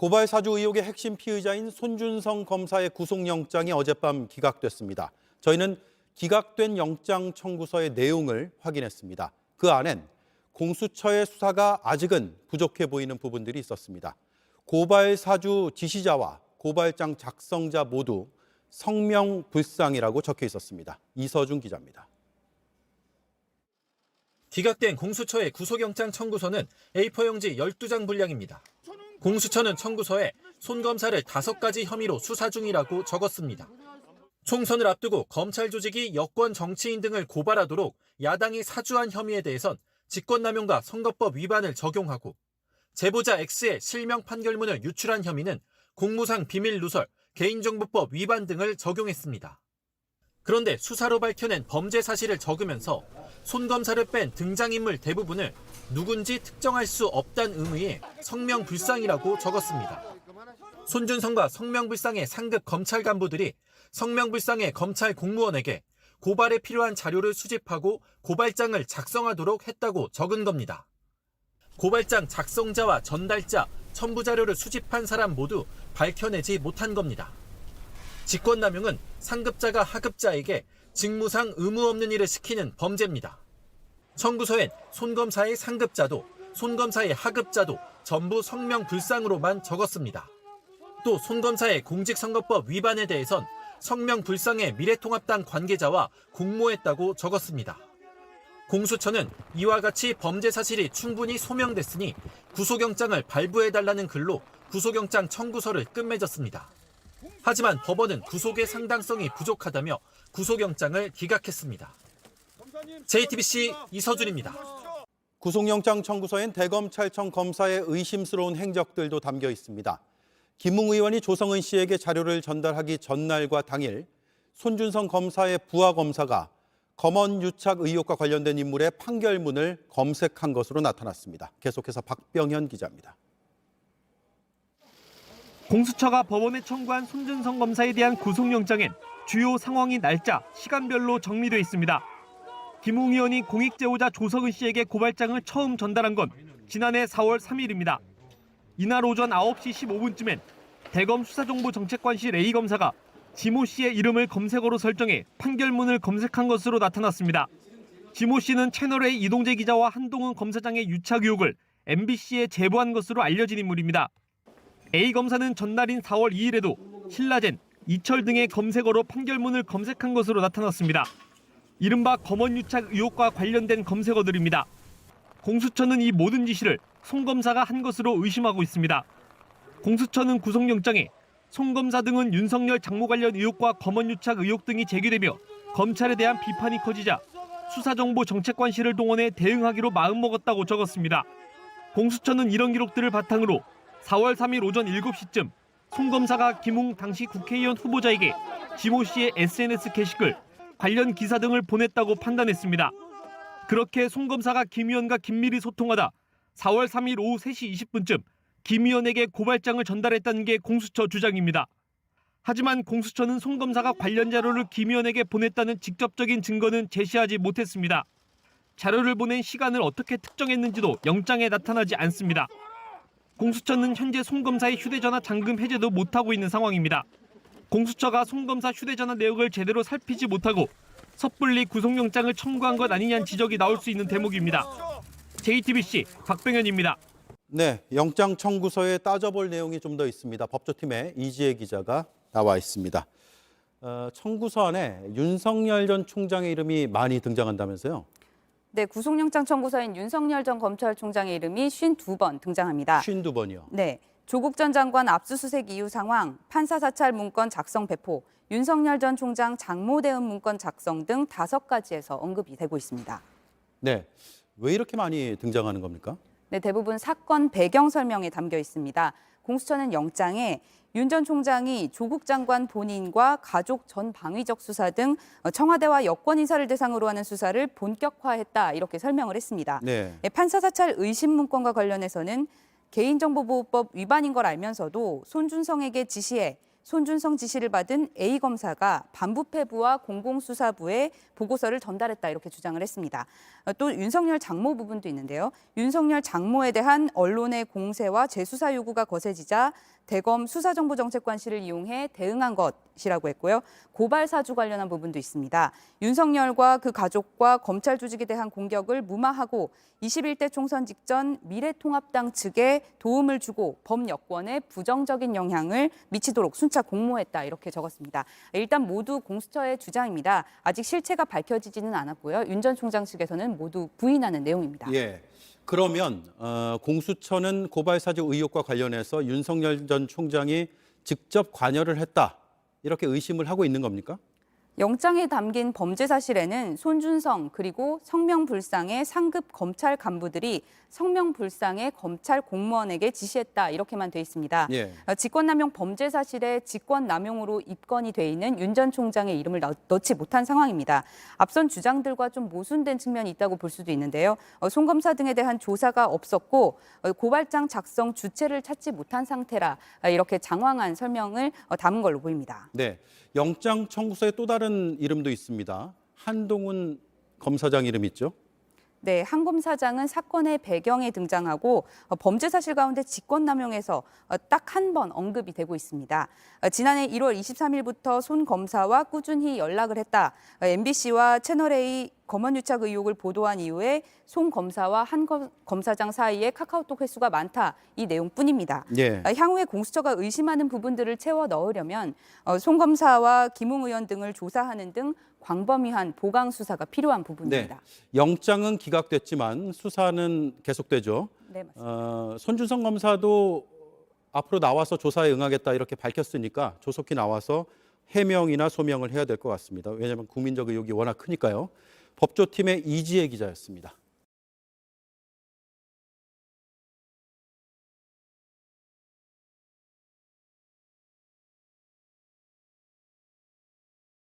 고발 사주 의혹의 핵심 피의자인 손준성 검사의 구속영장이 어젯밤 기각됐습니다. 저희는 기각된 영장 청구서의 내용을 확인했습니다. 그 안엔 공수처의 수사가 아직은 부족해 보이는 부분들이 있었습니다. 고발 사주 지시자와 고발장 작성자 모두 성명불상이라고 적혀 있었습니다. 이서준 기자입니다. 기각된 공수처의 구속영장 청구서는 A4 용지 12장 분량입니다. 공수처는 청구서에 손 검사를 5가지 혐의로 수사 중이라고 적었습니다. 총선을 앞두고 검찰 조직이 여권 정치인 등을 고발하도록 야당이 사주한 혐의에 대해선 직권남용과 선거법 위반을 적용하고 제보자 X의 실명 판결문을 유출한 혐의는 공무상 비밀 누설, 개인정보법 위반 등을 적용했습니다. 그런데 수사로 밝혀낸 범죄 사실을 적으면서 손 검사를 뺀 등장인물 대부분을 누군지 특정할 수 없다는 의미의 성명불상이라고 적었습니다. 손준성과 성명불상의 상급 검찰 간부들이 성명불상의 검찰 공무원에게 고발에 필요한 자료를 수집하고 고발장을 작성하도록 했다고 적은 겁니다. 고발장 작성자와 전달자, 첨부 자료를 수집한 사람 모두 밝혀내지 못한 겁니다. 직권남용은 상급자가 하급자에게 직무상 의무 없는 일을 시키는 범죄입니다. 청구서엔 손 검사의 상급자도 손 검사의 하급자도 전부 성명불상으로만 적었습니다. 또 손 검사의 공직선거법 위반에 대해선 성명불상의 미래통합당 관계자와 공모했다고 적었습니다. 공수처는 이와 같이 범죄 사실이 충분히 소명됐으니 구속영장을 발부해달라는 글로 구속영장 청구서를 끝맺었습니다. 하지만 법원은 구속의 상당성이 부족하다며 구속영장을 기각했습니다. JTBC 이서준입니다. 구속영장 청구서엔 대검찰청 검사의 의심스러운 행적들도 담겨 있습니다. 김웅 의원이 조성은 씨에게 자료를 전달하기 전날과 당일 손준성 검사의 부하 검사가 검언 유착 의혹과 관련된 인물의 판결문을 검색한 것으로 나타났습니다. 계속해서 박병현 기자입니다. 공수처가 법원에 청구한 손준성 검사에 대한 구속영장엔 주요 상황이 날짜, 시간별로 정리돼 있습니다. 김웅 의원이 공익제보자 조성은 씨에게 고발장을 처음 전달한 건 지난해 4월 3일입니다. 이날 오전 9시 15분쯤엔 대검 수사정보정책관실 A검사가 지모 씨의 이름을 검색어로 설정해 판결문을 검색한 것으로 나타났습니다. 지모 씨는 채널A 이동재 기자와 한동훈 검사장의 유착 의혹을 MBC에 제보한 것으로 알려진 인물입니다. A검사는 전날인 4월 2일에도 신라젠, 이철 등의 검색어로 판결문을 검색한 것으로 나타났습니다. 이른바 검언 유착 의혹과 관련된 검색어들입니다. 공수처는 이 모든 지시를 손 검사가 한 것으로 의심하고 있습니다. 공수처는 구속영장에 손 검사 등은 윤석열 장모 관련 의혹과 검언 유착 의혹 등이 제기되며 검찰에 대한 비판이 커지자 수사정보정책관실을 동원해 대응하기로 마음먹었다고 적었습니다. 공수처는 이런 기록들을 바탕으로 4월 3일 오전 7시쯤 손 검사가 김웅 당시 국회의원 후보자에게 지모 씨의 SNS 게시글, 관련 기사 등을 보냈다고 판단했습니다. 그렇게 손 검사가 김 의원과 긴밀히 소통하다 4월 3일 오후 3시 20분쯤 김 의원에게 고발장을 전달했다는 게 공수처 주장입니다. 하지만 공수처는 손 검사가 관련 자료를 김 의원에게 보냈다는 직접적인 증거는 제시하지 못했습니다. 자료를 보낸 시간을 어떻게 특정했는지도 영장에 나타나지 않습니다. 공수처는 현재 손 검사의 휴대전화 잠금 해제도 못하고 있는 상황입니다. 공수처가 손 검사 휴대전화 내역을 제대로 살피지 못하고 섣불리 구속영장을 청구한 것 아니냐는 지적이 나올 수 있는 대목입니다. JTBC 박병현입니다. 네, 영장 청구서에 따져볼 내용이 좀 더 있습니다. 법조팀의 이지혜 기자가 나와 있습니다. 청구서 안에 윤석열 전 총장의 이름이 많이 등장한다면서요? 네, 구속영장 청구서엔 윤석열 전 검찰총장의 이름이 52번 등장합니다. 52번이요? 네, 조국 전 장관 압수수색 이후 상황, 판사 사찰 문건 작성 배포, 윤석열 전 총장 장모 대응 문건 작성 등 5가지에서 언급이 되고 있습니다. 네, 왜 이렇게 많이 등장하는 겁니까? 네, 대부분 사건 배경 설명에 담겨 있습니다. 공수처는 영장에 윤 전 총장이 조국 장관 본인과 가족 전 방위적 수사 등 청와대와 여권 인사를 대상으로 하는 수사를 본격화했다 이렇게 설명을 했습니다. 네. 판사 사찰 의심 문건과 관련해서는 개인정보보호법 위반인 걸 알면서도 손준성에게 지시해 손준성 지시를 받은 A 검사가 반부패부와 공공수사부에 보고서를 전달했다 이렇게 주장을 했습니다. 또 윤석열 장모 부분도 있는데요. 윤석열 장모에 대한 언론의 공세와 재수사 요구가 거세지자 대검 수사정보정책관실을 이용해 대응한 것이라고 했고요. 고발 사주 관련한 부분도 있습니다. 윤석열과 그 가족과 검찰 조직에 대한 공격을 무마하고 21대 총선 직전 미래통합당 측에 도움을 주고 법 여권에 부정적인 영향을 미치도록 순차 공모했다 이렇게 적었습니다. 일단 모두 공수처의 주장입니다. 아직 실체가 밝혀지지는 않았고요. 윤 전 총장 측에서는 모두 부인하는 내용입니다. 예. 그러면 공수처는 고발사주 의혹과 관련해서 윤석열 전 총장이 직접 관여를 했다 이렇게 의심을 하고 있는 겁니까? 영장에 담긴 범죄 사실에는 손준성 그리고 성명불상의 상급 검찰 간부들이 성명불상의 검찰 공무원에게 지시했다 이렇게만 돼 있습니다. 예. 직권남용 범죄 사실에 직권남용으로 입건이 돼 있는 윤 전 총장의 이름을 넣지 못한 상황입니다. 앞선 주장들과 좀 모순된 측면이 있다고 볼 수도 있는데요. 손 검사 등에 대한 조사가 없었고 고발장 작성 주체를 찾지 못한 상태라 이렇게 장황한 설명을 담은 걸로 보입니다. 네. 영장 청구서에 또 다른 이름도 있습니다. 한동훈 검사장 이름 있죠? 네, 한 검사장은 사건의 배경에 등장하고 범죄 사실 가운데 직권남용에서 딱 한 번 언급이 되고 있습니다. 지난해 1월 23일부터 손 검사와 꾸준히 연락을 했다. MBC와 채널A 검언유착 의혹을 보도한 이후에 손 검사와 한 검사장 사이에 카카오톡 횟수가 많다. 이 내용뿐입니다. 예. 향후에 공수처가 의심하는 부분들을 채워 넣으려면 손 검사와 김웅 의원 등을 조사하는 등 광범위한 보강 수사가 필요한 부분입니다. 네. 영장은 기각됐지만 수사는 계속되죠. 네, 맞습니다. 손준성 검사도 앞으로 나와서 조사에 응하겠다 이렇게 밝혔으니까 조속히 나와서 해명이나 소명을 해야 될 것 같습니다. 왜냐하면 국민적 의혹이 워낙 크니까요. 법조팀의 이지혜 기자였습니다.